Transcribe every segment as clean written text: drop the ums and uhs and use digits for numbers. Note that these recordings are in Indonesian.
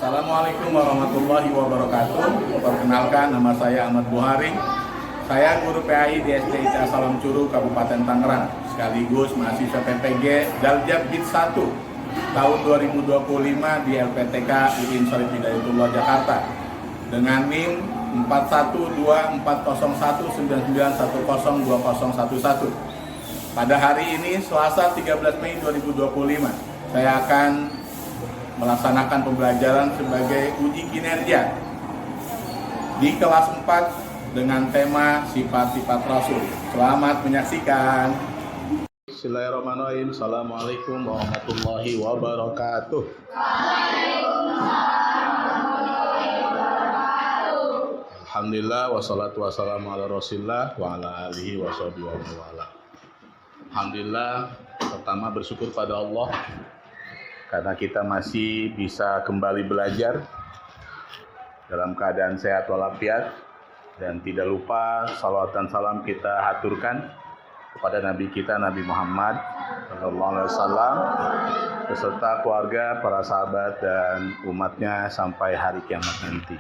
Assalamualaikum warahmatullahi wabarakatuh. Perkenalkan, nama saya Ahmad Buhari. Saya guru PAI di SDIC Salam Curu, Kabupaten Tangerang, sekaligus mahasiswa PPG Daljab Hit 1 tahun 2025 di LPTK UIN Syarif Hidayatullah Jakarta dengan NIM 41240199102011. Pada hari ini Selasa 13 Mei 2025, saya akan melaksanakan pembelajaran sebagai uji kinerja di kelas 4 dengan tema sifat-sifat Rasul. Selamat menyaksikan. Bismillahirrahmanirrahim. Assalamualaikum warahmatullahi wabarakatuh. Alhamdulillah wassalatu wassalamu ala Rasulillah wa ala alihi washabihi wa wala. Alhamdulillah, pertama bersyukur pada Allah karena kita masih bisa kembali belajar dalam keadaan sehat walafiat, dan tidak lupa salawat dan salam kita haturkan kepada Nabi kita Nabi Muhammad SAW beserta keluarga, para sahabat dan umatnya sampai hari kiamat nanti.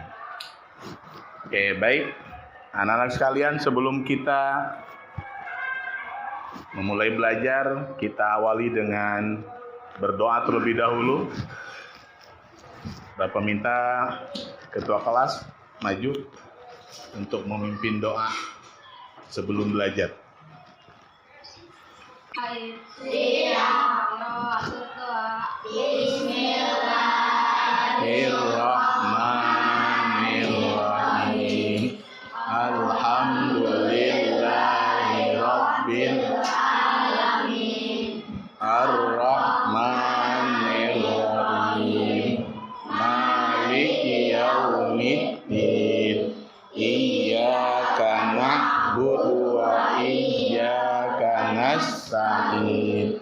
Oke, baik anak-anak sekalian, sebelum kita memulai belajar, kita awali dengan berdoa terlebih dahulu. Bapak minta ketua kelas maju untuk memimpin doa sebelum belajar. Bismillahirrahmanirrahim. Alhamdulillahirabbil alamin. Ar-Rahmanir-Rahim. Maliki yaumiddin. Iyyaka na'budu wa iyyaka nasta'in.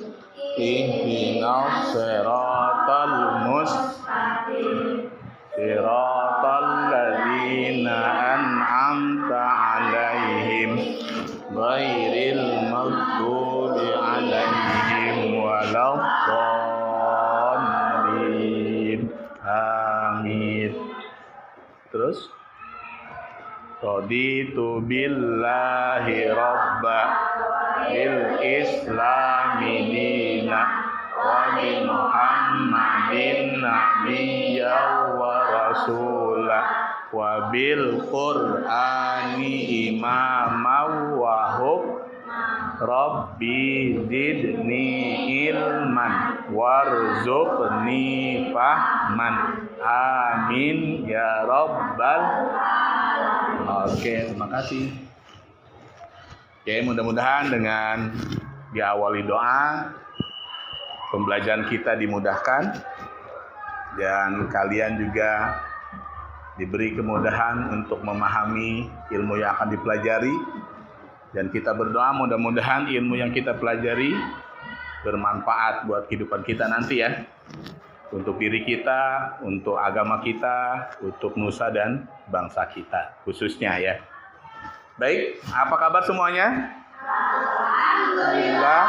Ihdinas siratal mustaqim. Siratal ladzina an'amta 'alaihim ghairil maghdubi 'alaihim waladdallin. Amin. Terus, raditu billahi rabba bil islami dina wa bi muhammadin nabiyya wa rasula wa bil qur'ani imama wa Rabbi zidni ilman warzuqni fahman. Amin ya rabbal. Oke, terima kasih. Oke, mudah-mudahan dengan diawali doa, pembelajaran kita dimudahkan dan kalian juga diberi kemudahan untuk memahami ilmu yang akan dipelajari. Dan kita berdoa mudah-mudahan ilmu yang kita pelajari bermanfaat buat kehidupan kita nanti ya. Untuk diri kita, untuk agama kita, untuk nusa dan bangsa kita khususnya ya. Baik, apa kabar semuanya? Alhamdulillah.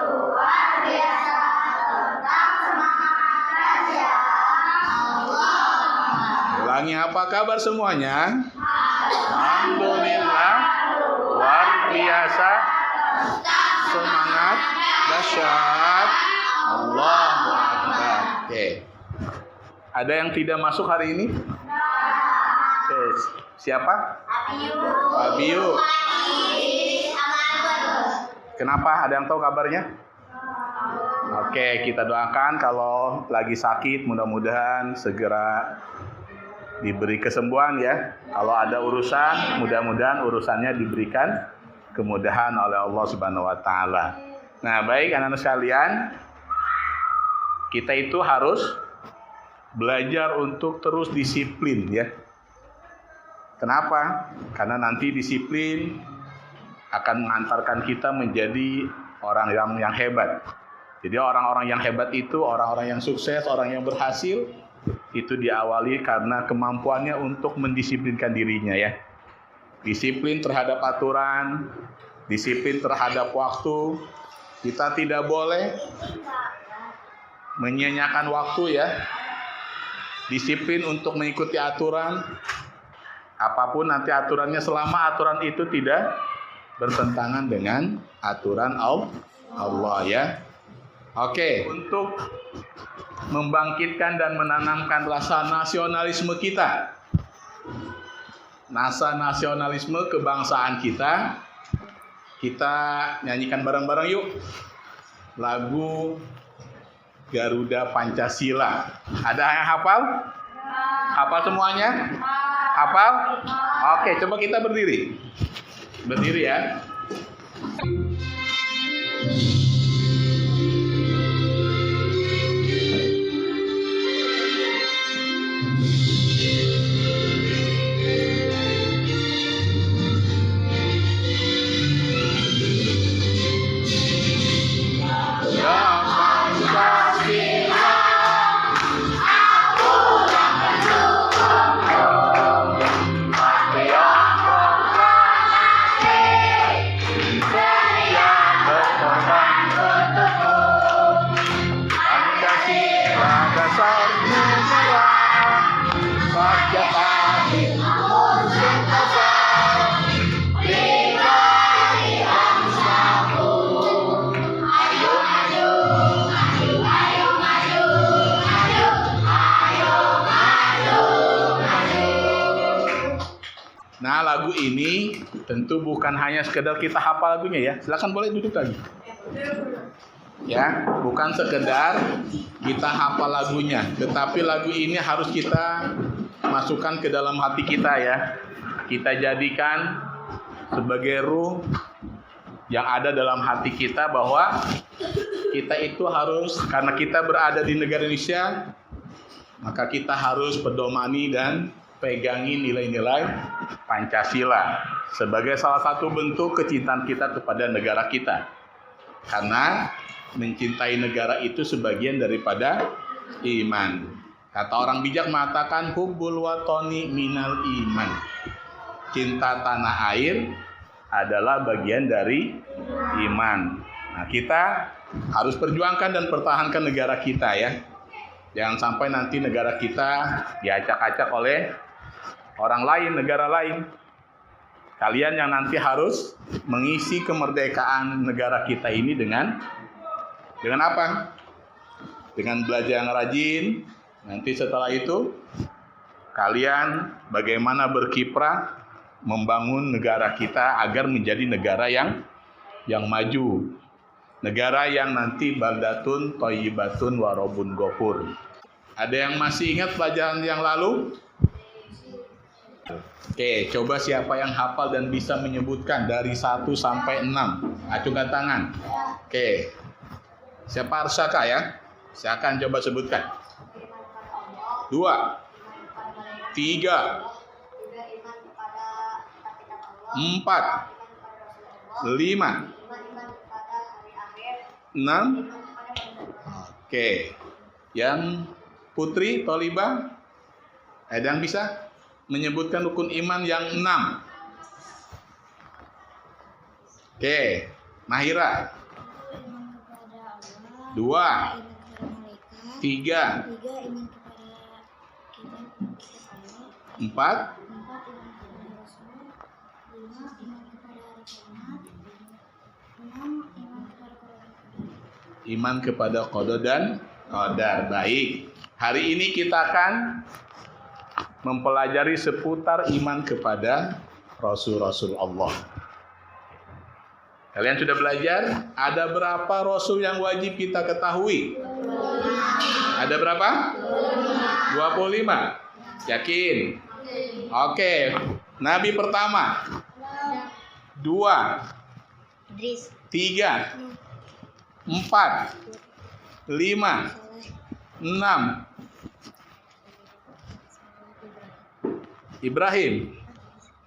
Luar biasa, tetap semangat belajar. Allah. Ulangi, apa kabar semuanya? Alhamdulillah. Luar biasa, semangat, dahsyat, Allahu Akbar. Oke. Ada yang tidak masuk hari ini? Oke. Siapa? Abiyu. Kenapa? Ada yang tahu kabarnya? Oke, kita doakan kalau lagi sakit mudah-mudahan segera diberi kesembuhan ya. Kalau ada urusan, mudah-mudahan urusannya diberikan kemudahan oleh Allah Subhanahu wa taala. Nah, baik anak-anak sekalian, kita itu harus belajar untuk terus disiplin ya. Kenapa? Karena nanti disiplin akan mengantarkan kita menjadi orang yang hebat. Jadi orang-orang yang hebat itu, orang-orang yang sukses, orang yang berhasil, itu diawali karena kemampuannya untuk mendisiplinkan dirinya ya. Disiplin terhadap aturan, disiplin terhadap waktu. Kita tidak boleh menyia-nyiakan waktu ya. disiplin untuk mengikuti aturan. Apapun nanti aturannya, selama aturan itu tidak bertentangan dengan aturan Allah ya. Oke, untuk membangkitkan dan menanamkan rasa nasionalisme kita, rasa nasionalisme kebangsaan kita nyanyikan bareng-bareng yuk lagu Garuda Pancasila. Ada yang hafal? Hafal semuanya? Hafal? Oke, coba kita berdiri. Berdiri ya. Nah, lagu ini tentu bukan hanya sekedar kita hafal lagunya ya. Silakan boleh duduk lagi. Ya, bukan sekedar kita hafal lagunya, tetapi lagu ini harus kita masukkan ke dalam hati kita ya. Kita jadikan sebagai ruh yang ada dalam hati kita, bahwa kita itu harus, karena kita berada di negara Indonesia, maka kita harus pedomani dan pegangi nilai-nilai Pancasila sebagai salah satu bentuk kecintaan kita kepada negara kita. Karena mencintai negara itu sebagian daripada iman. Kata orang bijak mengatakan hubbul watani minal iman. Cinta tanah air adalah bagian dari iman. Nah, kita harus perjuangkan dan pertahankan negara kita ya. Jangan sampai nanti negara kita diacak-acak oleh orang lain, negara lain. Kalian yang nanti harus mengisi kemerdekaan negara kita ini dengan apa? Dengan belajar yang rajin. Nanti setelah itu kalian bagaimana berkiprah membangun negara kita agar menjadi negara yang maju. Negara yang nanti baldatun thayyibatun warabun ghafur. Ada yang masih ingat pelajaran yang lalu? Oke, coba siapa yang hafal dan bisa menyebutkan dari 1 sampai 6? Acungkan tangan. Oke. Siapa Arsaka ya? Silakan coba sebutkan. 2, 3, 4, 5, 6. Oke. Yang Putri Toliba, ada yang bisa menyebutkan rukun iman yang 6? Oke, Mahira. 2, 3, 4, iman kepada qada dan qadar. Baik. Hari ini kita akan mempelajari seputar iman kepada Rasul-Rasul Allah. Kalian sudah belajar? Ada berapa Rasul yang wajib kita ketahui? Ada berapa? 25. Yakin? Oke. Nabi pertama. 2, 3, 4, 5, 6. Ibrahim.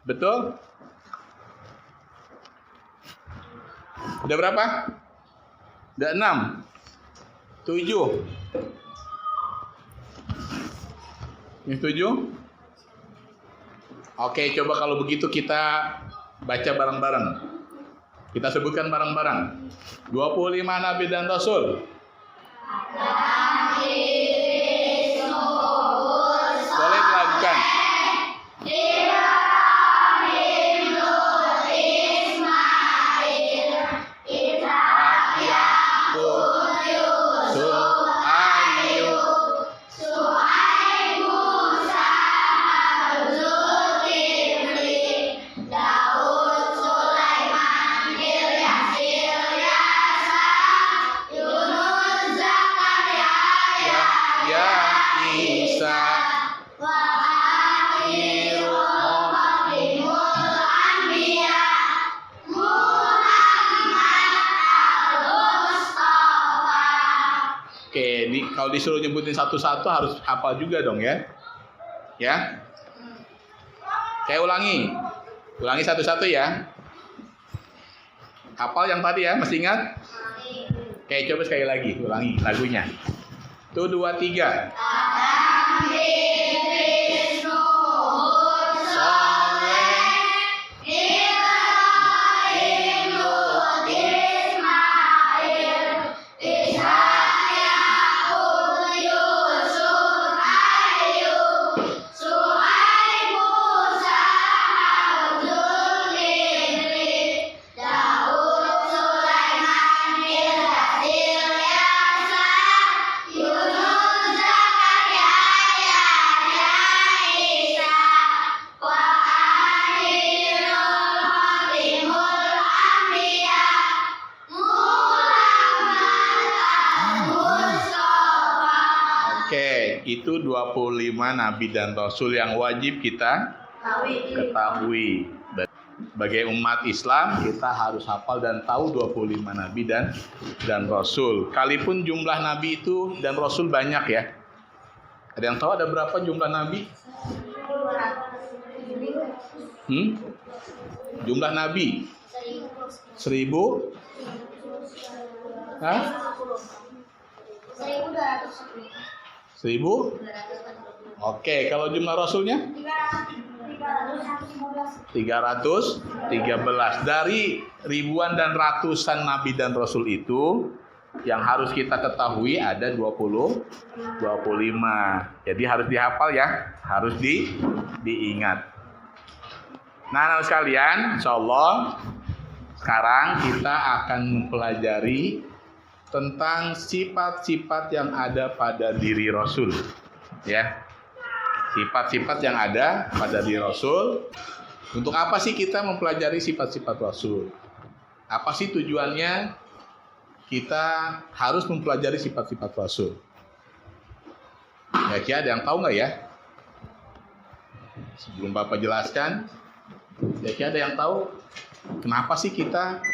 Betul? Udah berapa? Udah 6, 7. Ini 7? Oke, coba kalau begitu kita baca bareng-bareng. Kita sebutkan bareng-bareng. 25 Nabi dan Rasul. Nabi Nuh Bukan. Oke, kalau disuruh nyebutin satu-satu harus hafal juga dong ya. Ya. Saya ulangi satu-satu ya. Hafal yang tadi ya, masih ingat? Oke, coba sekali lagi, ulangi lagunya. 1, 2, 3. Itu 25 nabi dan rasul yang wajib kita ketahui. Sebagai umat Islam kita harus hafal dan tahu 25 nabi dan rasul. Kalipun jumlah nabi itu dan rasul banyak ya. Ada yang tahu ada berapa jumlah nabi? Jumlah nabi 1000? Hah? 1000? Oke, kalau jumlah rasulnya? 313. Dari ribuan dan ratusan nabi dan rasul itu yang harus kita ketahui ada 25. Jadi harus dihafal ya, harus diingat. Nah, sekalian, insyaallah sekarang kita akan mempelajari tentang sifat-sifat yang ada pada diri Rasul, ya. Sifat-sifat yang ada pada diri Rasul. Untuk apa sih kita mempelajari sifat-sifat Rasul? Apa sih tujuannya kita harus mempelajari sifat-sifat Rasul? Ya, ada yang tahu nggak ya? Sebelum Bapak jelaskan, ya ada yang tahu kenapa sih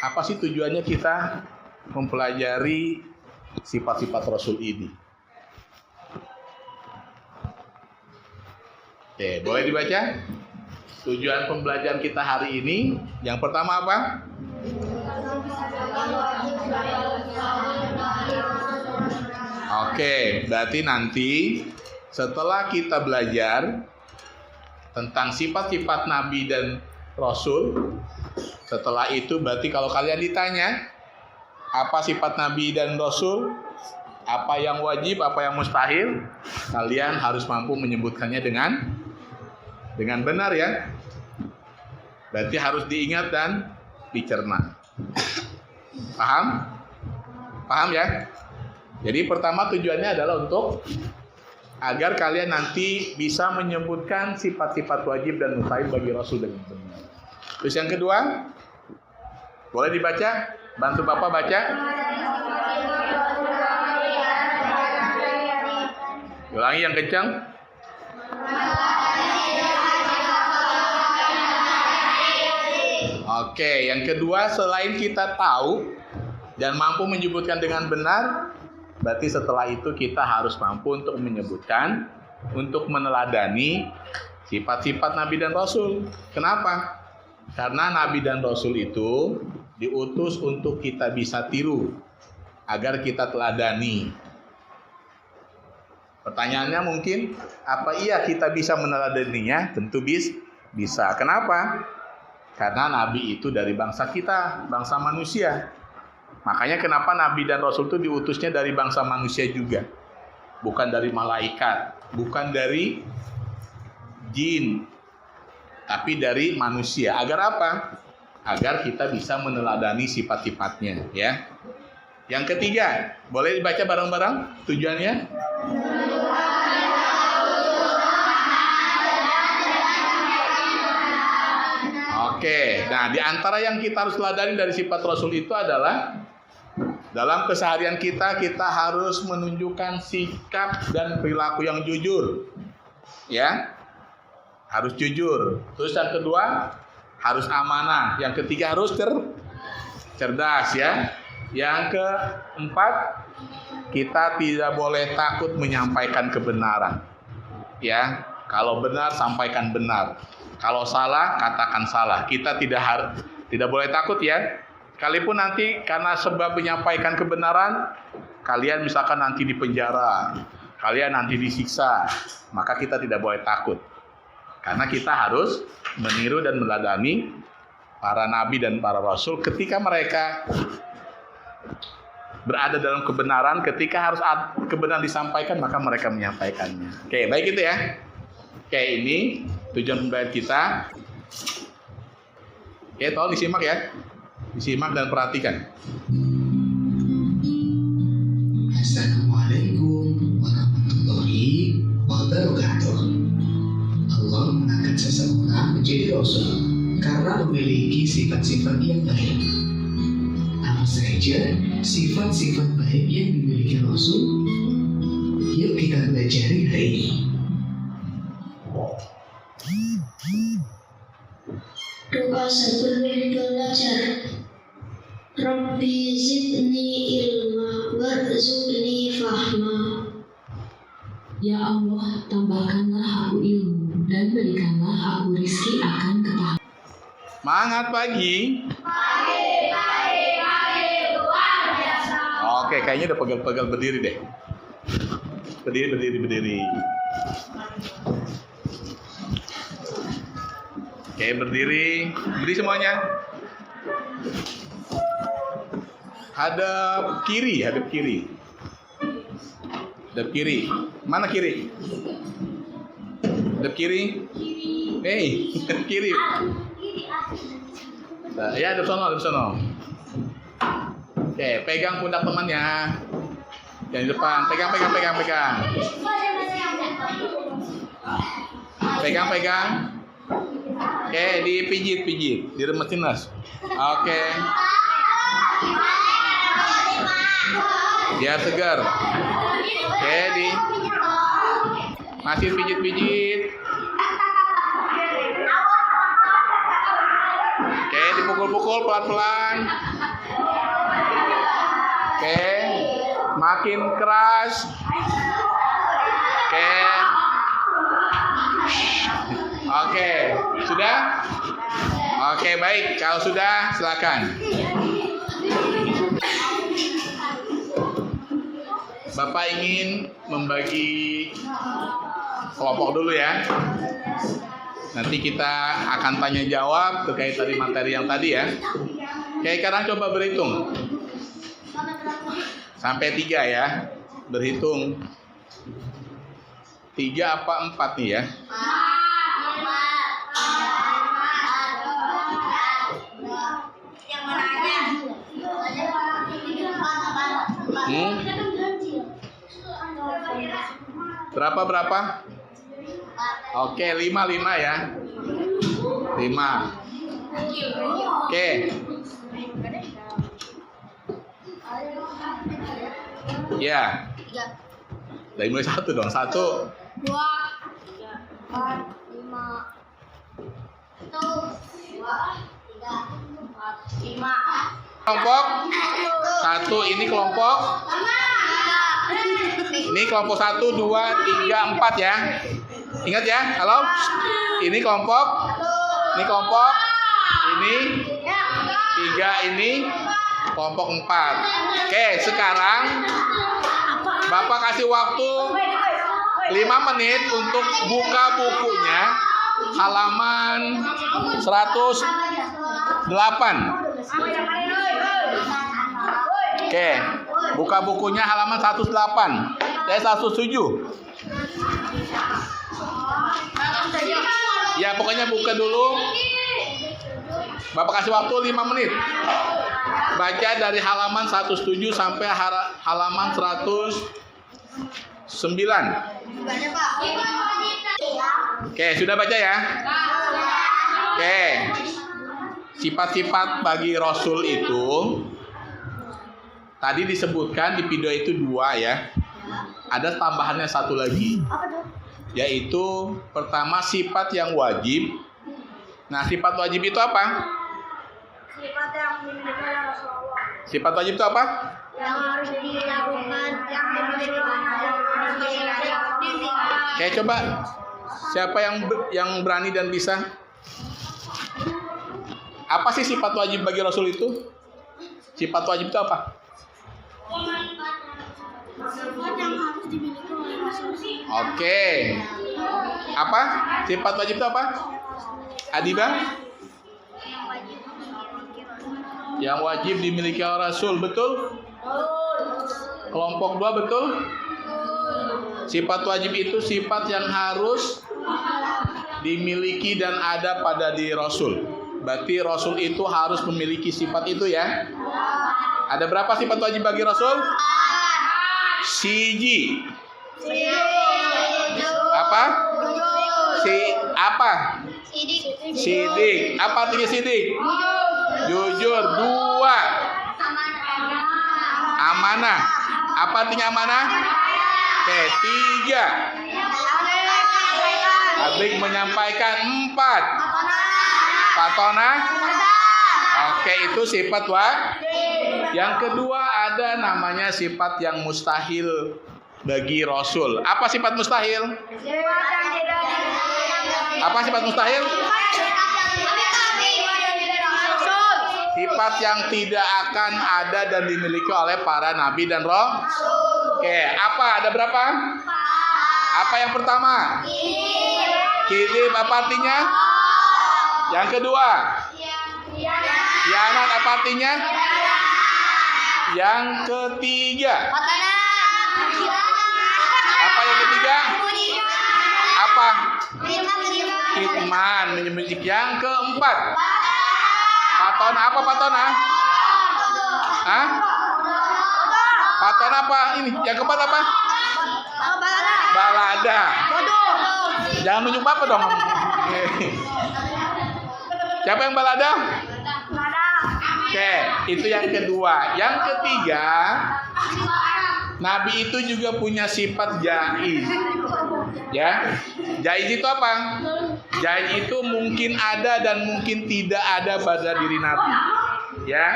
apa sih tujuannya kita mempelajari sifat-sifat Rasul ini? Oke, boleh dibaca? Tujuan pembelajaran kita hari ini, yang pertama apa? Oke, berarti nanti setelah kita belajar tentang sifat-sifat Nabi dan Rasul, setelah itu berarti kalau kalian ditanya apa sifat Nabi dan Rasul, apa yang wajib, apa yang mustahil, kalian harus mampu menyebutkannya dengan benar ya. Berarti harus diingat dan dicerna. Paham? Paham ya? Jadi pertama tujuannya adalah untuk agar kalian nanti bisa menyebutkan sifat-sifat wajib dan mustahil bagi Rasul dengan benar. Terus yang kedua, boleh dibaca? Bantu Bapak baca. Ulangi yang kencang. Oke, yang kedua, selain kita tahu dan mampu menyebutkan dengan benar, berarti setelah itu kita harus mampu untuk menyebutkan, untuk meneladani sifat-sifat Nabi dan Rasul. Kenapa? Karena Nabi dan Rasul itu diutus untuk kita bisa tiru, agar kita teladani. Pertanyaannya mungkin, apa iya kita bisa meneladaninya? Tentu bisa. Kenapa? Karena Nabi itu dari bangsa kita, bangsa manusia. Makanya kenapa Nabi dan Rasul itu diutusnya dari bangsa manusia juga. Bukan dari malaikat, bukan dari jin, tapi dari manusia. Agar apa? Agar kita bisa meneladani sifat-sifatnya, ya. Yang ketiga, boleh dibaca bareng-bareng tujuannya? Oke, nah di antara yang kita harus teladani dari sifat Rasul itu adalah dalam keseharian kita harus menunjukkan sikap dan perilaku yang jujur, ya, harus jujur. Terus yang kedua harus amanah, yang ketiga harus cerdas, ya. Yang keempat, kita tidak boleh takut menyampaikan kebenaran, ya. Kalau benar sampaikan benar, kalau salah katakan salah. Kita tidak boleh takut, ya. Sekalipun nanti karena sebab menyampaikan kebenaran, kalian misalkan nanti dipenjara, kalian nanti disiksa, maka kita tidak boleh takut. Karena kita harus meniru dan meladani para nabi dan para rasul ketika mereka berada dalam kebenaran, ketika harus kebenaran disampaikan, maka mereka menyampaikannya. Oke, baik itu, ya. Oke, ini tujuan pembelajaran kita. Oke, tolong disimak, ya. Disimak dan perhatikan. Assalamualaikum warahmatullahi wabarakatuh. Allah mengangkat seseorang menjadi Rasul karena memiliki sifat-sifat yang baik. Apa saja sifat-sifat baik yang dimiliki Rasul? Yuk kita pelajari hari ini. Doa sebelum belajar. Rabbi zidni ilma warzuqni fahma. Ya Allah, tambahkanlah aku ilmu dan berikanlah aku rizki akan ketahuan. Semangat pagi. Oke, kayaknya udah pegal-pegal, berdiri deh. Berdiri. Oke, berdiri semuanya. Hadap kiri. Mana kiri? Hadap kiri. Kiri. Nah, ya, hadap sono. Oke, pegang pundak temannya. Yang di depan, pegang. Pegang. Oke, dipijit, diremesin, Mas. Oke. Biar segar. Oke, masih pijit. Oke, dipukul-pukul pelan-pelan. Oke, makin keras. Oke, sudah? Oke, baik. Kalau sudah, silakan. Bapak ingin membagi kelompok dulu, ya. Nanti kita akan tanya jawab terkait tadi materi yang tadi, ya. Oke, sekarang coba berhitung. Sampai 3, ya. Berhitung. 3 apa 4 nih, ya? Berapa? Oke, 5 ya. 5. Oke. Ya. Dari mulai 1 dong. 1, 2, 3, 4, 5. 1, 2, 3, 4, 5. Kelompok 1 ini kelompok. Ini kelompok 1, 2, 3, 4 ya. Ingat ya, halo. Ini kelompok. Ini kelompok. Ini 3, ini kelompok 4. Oke, sekarang Bapak kasih waktu 5 menit untuk buka bukunya halaman 108. Oke, buka bukunya halaman 108. 107. Ya pokoknya buka dulu. Bapak kasih waktu 5 menit. Baca dari halaman 107 sampai halaman 109. Oke, sudah baca ya? Oke. Sifat-sifat bagi Rasul itu tadi disebutkan di video itu 2 ya. Ada tambahannya 1 lagi. Yaitu pertama sifat yang wajib. Nah, sifat wajib itu apa? Sifat yang dimiliki oleh Rasulullah. Sifat wajib itu apa? Yang harus dilakukan, yang dimiliki oleh Rasulullah. Oke, coba siapa yang berani dan bisa? Apa sih sifat wajib bagi Rasul itu? Sifat wajib itu apa? Sifat yang harus dimiliki oleh Rasulullah. Oke. Apa? Sifat wajib itu apa? Adiba? Yang wajib dimiliki oleh Rasul, betul? Kelompok 2 betul? Sifat wajib itu sifat yang harus dimiliki dan ada pada diri Rasul. Berarti Rasul itu harus memiliki sifat itu ya. Ada berapa sifat wajib bagi Rasul? Siji. Apa? Apa? Sidik. Apa artinya sidik? Jujur. 2. Amanah. Apa artinya amanah? Oke, 3. Tablik menyampaikan. 4. Patona. Oke, itu sifat Yang kedua ada namanya sifat yang mustahil bagi Rasul. Apa sifat mustahil? Apa sifat mustahil? Sifat yang tidak akan ada dan dimiliki oleh para nabi dan rasul. Oke, apa? Ada berapa? Apa yang pertama? Kidib, apa artinya? Yang kedua? Khianat, apa artinya? Yang ketiga? Apa yang ketiga? Apa? Kitman, menyembunyikan. Yang keempat? Patona, apa patona? Hah? Patona apa? Ini, yang keempat apa? Balada. Jangan nunjuk apa dong. Siapa yang balada? Oke, itu yang kedua. Yang ketiga, Nabi itu juga punya sifat jaiz. Ya, jaiz itu apa? Jaiz itu mungkin ada dan mungkin tidak ada pada diri Nabi. Ya,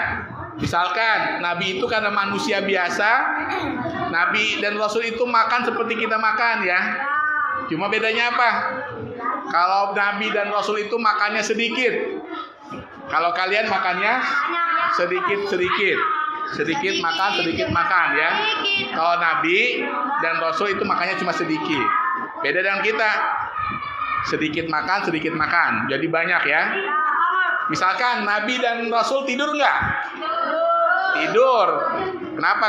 misalkan Nabi itu karena manusia biasa, Nabi dan Rasul itu makan seperti kita makan ya. Cuma bedanya apa? Kalau Nabi dan Rasul itu makannya sedikit. Kalau kalian makannya sedikit-sedikit. Sedikit makan ya. Kalau Nabi dan Rasul itu makannya cuma sedikit. Beda dengan kita. Sedikit makan. Jadi banyak ya. Misalkan Nabi dan Rasul tidur nggak? Tidur. Kenapa?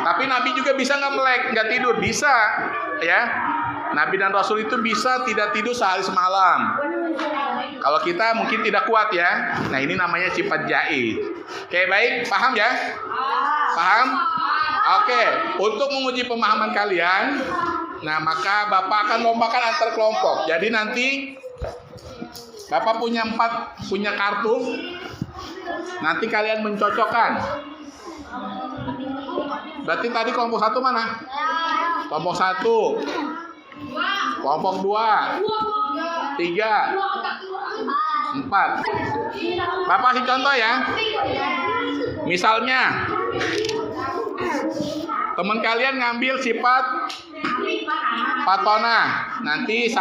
Tapi Nabi juga bisa nggak melek, nggak tidur? Bisa ya. Nabi dan Rasul itu bisa tidak tidur sehari semalam. Kalau kita mungkin tidak kuat ya. Nah, ini namanya sifat jaiz. Oke, baik, paham ya? Paham? Oke, untuk menguji pemahaman kalian, nah maka Bapak akan lombakan antar kelompok. Jadi nanti Bapak punya kartu. Nanti kalian mencocokkan. Berarti tadi kelompok 1 mana? Kelompok 1. Kelompok 2, 3, 4. Bapak kasih contoh ya. Misalnya teman kalian ngambil sifat patona. Nanti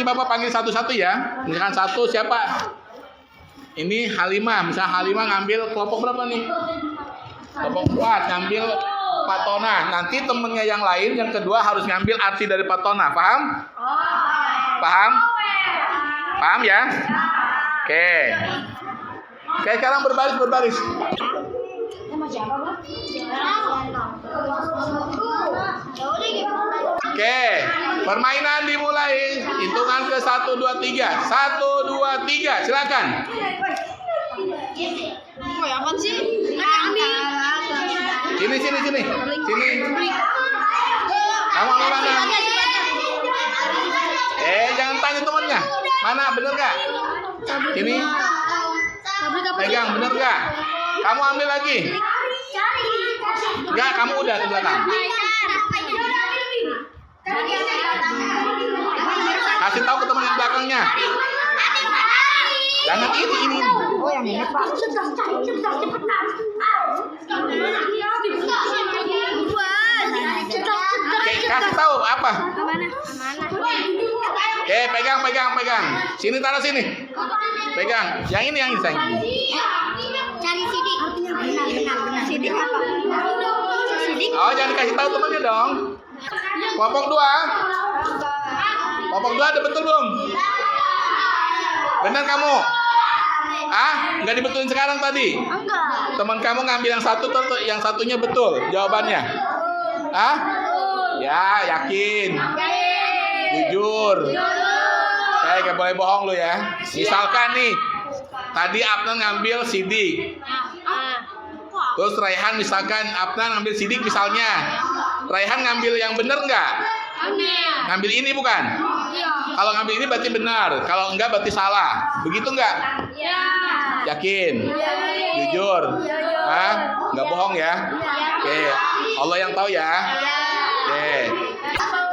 Bapak panggil satu-satu ya. Misalkan 1 siapa? Ini Halimah. Misal Halimah ngambil kelompok berapa nih? Kelompok 4 ngambil patona. Nanti temennya yang lain yang kedua harus ngambil arti dari patona. Paham? Paham? Paham ya? Oke. Oke, sekarang berbaris. Oke. Permainan dimulai. Hitungan ke 1, 2, 3. 1, 2, 3. Silakan. Oh, ya apa sih? Ambil. Sini. Sini. Kamu ambil mana? Jangan tanya temannya. Mana, bener gak? Sini. Pegang, bener gak? Kamu ambil lagi. Enggak, kamu udah di belakang. Kasih tahu ke teman yang belakangnya. Jangan ini. Oh, yang ini, Pak. Kasih tahu apa? Mana? Pegang. Sini, taruh sini. Pegang. Yang ini sayang. Cari sidik. Benar. Sidik apa? Sidik. Oh, jangan dikasih tahu temannya dong. Kelompok 2. Kelompok 2 ada betul belum? Benar kamu? Nggak dibetulin sekarang tadi? Enggak. Teman kamu ngambil yang satu, yang satunya betul jawabannya? Ya, yakin? Jujur? Nggak boleh bohong lu ya. Misalkan nih, tadi Afnan ngambil sidik. Terus Raihan misalkan Afnan ngambil sidik misalnya. Raihan ngambil yang benar nggak? Ngambil ini bukan? Kalau ngambil ini berarti benar. Kalau enggak berarti salah. Begitu nggak? Yakin? Jujur? Nggak bohong ya? Oke. Allah yang tahu ya. Oke.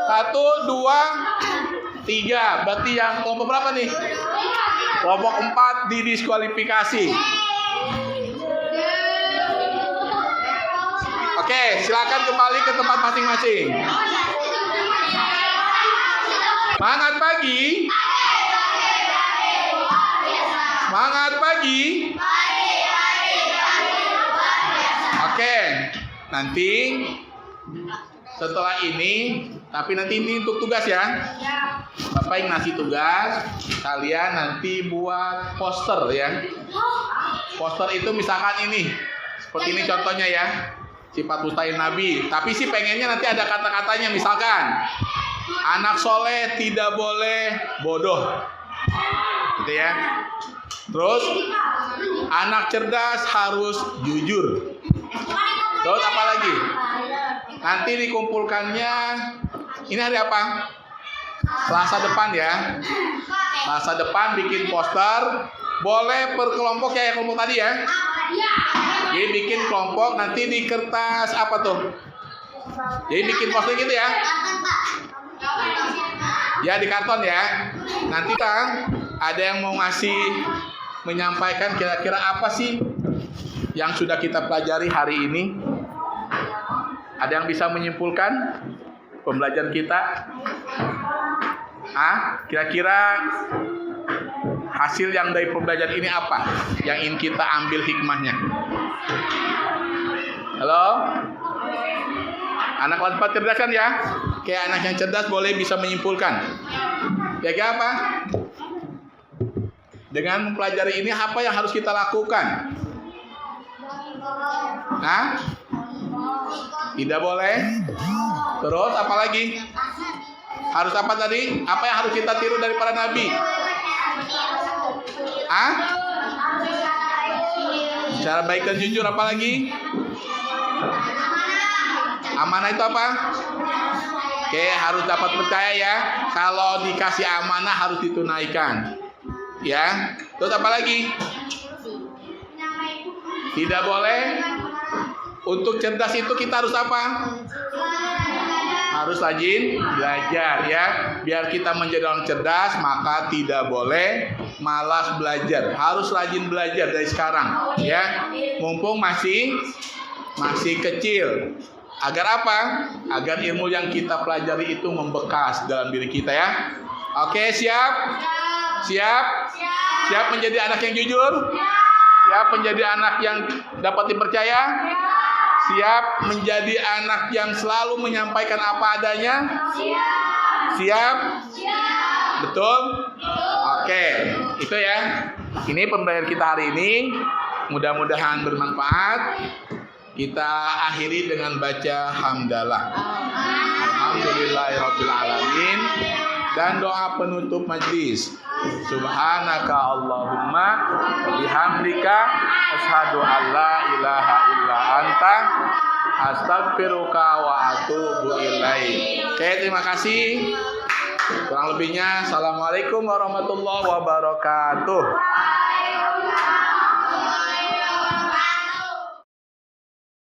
1, 2, 3. Berarti yang kelompok berapa nih? Kelompok 4 didiskualifikasi. Oke, silakan kembali ke tempat masing-masing. Semangat pagi. Semangat pagi. Oke, nanti setelah ini, tapi nanti ini untuk tugas ya. Bapak yang ngasih tugas, kalian nanti buat poster ya. Poster itu misalkan ini, seperti ini contohnya ya. Sifat mustahil Nabi. Tapi sih pengennya nanti ada kata-katanya, misalkan anak soleh tidak boleh bodoh, gitu ya. Terus anak cerdas harus jujur. Terus apa lagi? Nanti dikumpulkannya. Ini hari apa? Selasa depan ya. Selasa depan bikin poster. Boleh per kelompok ya, kelompok tadi ya. Jadi bikin kelompok nanti di kertas apa tuh? Jadi bikin poster gitu ya. Ya di karton ya. Nanti Kang ada yang mau ngasih menyampaikan kira-kira apa sih yang sudah kita pelajari hari ini? Ada yang bisa menyimpulkan pembelajaran kita? Kira-kira hasil yang dari pembelajaran ini apa? Yang ingin kita ambil hikmahnya? Halo? Anak kelas 4 cerdas kan ya? Kayak anak yang cerdas boleh bisa menyimpulkan. Kira-kira apa? Dengan mempelajari ini apa yang harus kita lakukan? Tidak boleh. Terus apa lagi? Harus apa tadi? Apa yang harus kita tiru dari para nabi? Cara baik dan jujur, apa lagi? Amanah itu apa? Oke, harus dapat percaya ya. Kalau dikasih amanah harus ditunaikan. Ya. Terus apa lagi? Tidak boleh. Untuk cerdas itu kita harus apa? Harus rajin belajar ya. Biar kita menjadi orang cerdas, maka tidak boleh malas belajar. Harus rajin belajar dari sekarang ya. Mumpung masih kecil. Agar apa? Agar ilmu yang kita pelajari itu membekas dalam diri kita ya. Oke, siap? Siap? Siap menjadi anak yang jujur? Siap menjadi anak yang dapat dipercaya? Siap menjadi anak yang selalu menyampaikan apa adanya? Siap? Betul? Oke, itu ya. Ini pembelajaran kita hari ini. Mudah-mudahan bermanfaat. Kita akhiri dengan baca hamdalah. Alhamdulillahirabbil alamin. Dan doa penutup majlis. Subhanaka Allahumma wa bihamdika asyhadu an la ilaha illa anta astaghfiruka wa atubu ilaik. Oke, terima kasih. Kurang lebihnya, assalamualaikum warahmatullahi wabarakatuh.